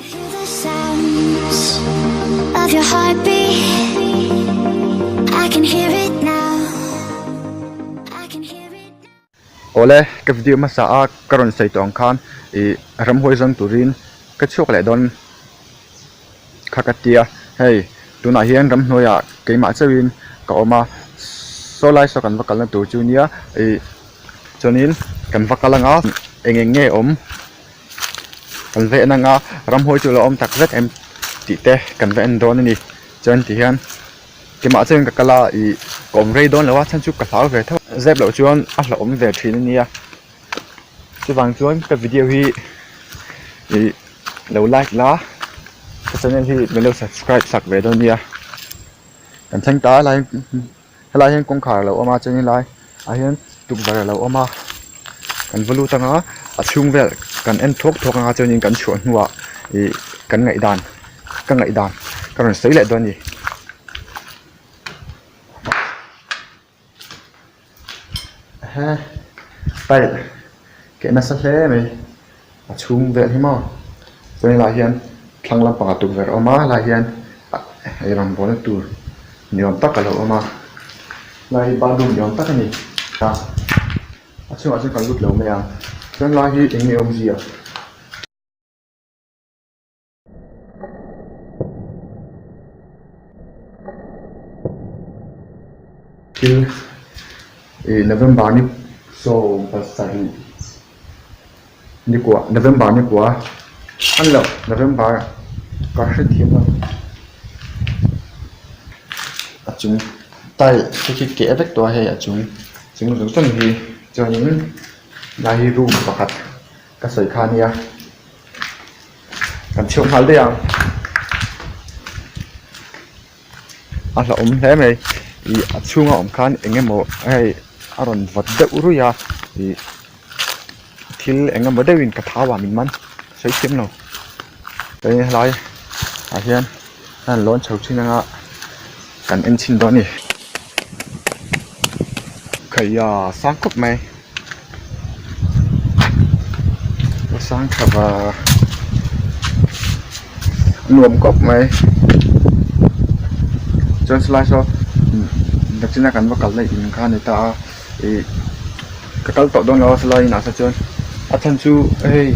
Hear the sounds of your heartbeat. I can hear it now. I can hear it now. Ole cái video mà sa karon sai tong khan ram hoi jang turin ka chok le don khakatia hey tuna hian ram hnoya keima chawin ka oma solai so kan vakal na tu chunia chonin kan vakalanga engenge kan ve nanga ram hoi chu lo tak vet em ti te kan ve en don ni chon ti hian keima chawin ka kala kom rei don lawa chan chu ka hlau ve tho zep lo chuan a hla ve thin nia chu wang chuan ka video hi lo like la cái channel hi mình subscribe sak về đâu nia cần thanh tá lại hiện công khai lâu ama channel lại hiện tục về lâu ama cần volu tăng á chung về cần em thuốc nga cho nên cần chuẩn hoa cần ngậy đàn cần sấy lại đơn gì ha tay cái nó sẽ mày chung về thế mà cho nên là hiện thằng làm bằng tụng về oma là hiện ai làm bốn tu niệm tắc cả là oma lại ba đùng niệm tắc này à chúng ta sẽ cần lút lâu mấy à cho nên là hiện những ông gì à till November ni so pasari ni qua November ni qua anh lộc November có rất thiếu lắm chúng tay cái kẻ vết toa hay chúng dùng chân thì cho những đại ru và hạt các sợi khania cảm chịu hal đấy à là thế này thì chung ông khan anh em một hay aron vật đậu rồi à thì anh em mới đây mình cả tháo vào mình mắn sấy kiếm nào đây lại hiện anh lon chầu chín nga cần anh xin đó nè cái sáng cốc mày sáng khắp nuông cốc mày cho slide so đặc trưng là cần vào này in khan này ta cái câu tọt đông nó slide nào sao chơi chân chú hey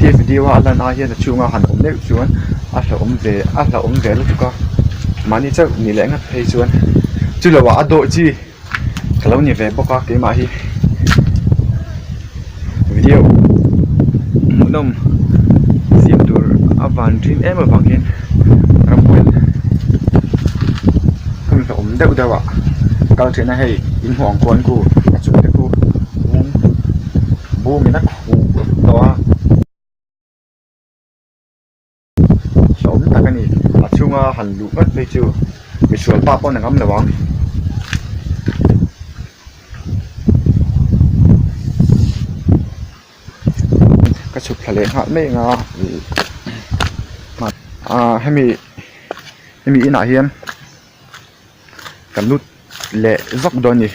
tiếp video là na hiện là chú nga hẳn ổn đấy chú anh là ổn về lúc có mà đi chắc nghỉ lễ ngắt hay chú anh chú là vợ đội chi cái lâu nghỉ về bao cái mà hi video một năm diệp tour avan dream em ở bằng hiền làm quên không là ổn đâu đâu ạ câu chuyện này hay in hoàng quân cô chú cái cô bố mình nát đó sống ta cái này chung hành lũ mất bây giờ bị chuột ba con này ngắm là bóng cái chụp là lên hạt mấy ngà hay mi in hiền cầm nút lệ dốc đôi nhỉ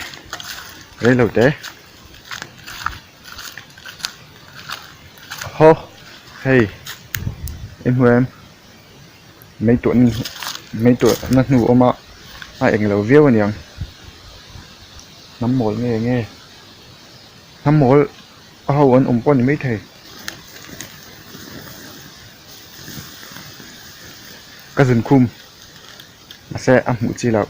đây lâu thế hô hey em mấy tuổi nó ngủ ôm ạ anh lâu viêu anh nắm mồi nghe nắm mồi hầu anh con mấy thầy cái rừng khum sẽ ăn ngủ chi nào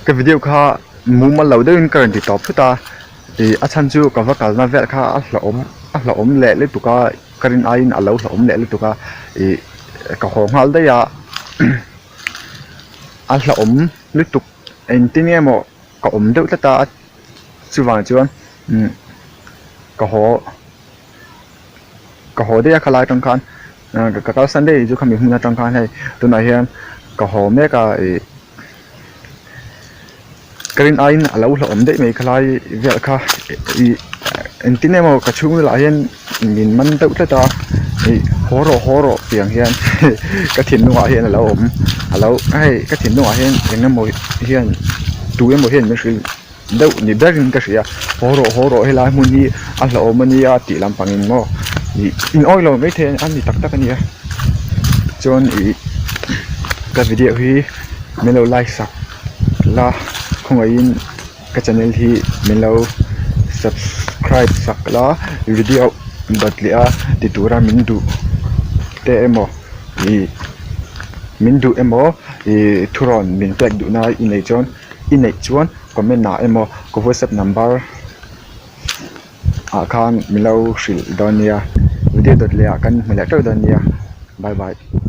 cái video kha mù mà lâu đến cái thì top ta thì chân chú có vác cái na vẹt kha là ôm lẹ lấy tụ cái rin ai na lâu là ôm lẹ lấy tụ thì cái hồng hal đấy à là ôm lấy tụ anh tin em mà cái ôm đâu ta chú vàng chú anh cái hồ đấy khai lại trong khăn cái sân đấy chú không bị hung trong khăn này từ này hiện cái hồ mấy cái rin ai na lâu là ôm đấy mấy khai lại vẹt kha anh tin em mà cái chú lại hiện nhìn mình đâu ta horo tiếng hiền cái thiền nua hiền là lâu hay cái thiền nua hiền anh em một hiền tu em một hiền mới sử đâu nhịp đất cái gì horo hay là muốn đi là ôm đi tỷ làm bằng ngô in oil lo mấy thế anh thì tắc tắc anh nhỉ chọn cái video hi mình lâu like sắc là không ai in cái channel hi mình lâu subscribe sắc là video bật lia thì tụi ra mình đủ te emo thì mình đủ emo thì thuron mình tag đủ na in này chọn comment na emo có WhatsApp number khan mình lâu xịt đón nia video bật lia kan mình lại trâu đón nia bye bye.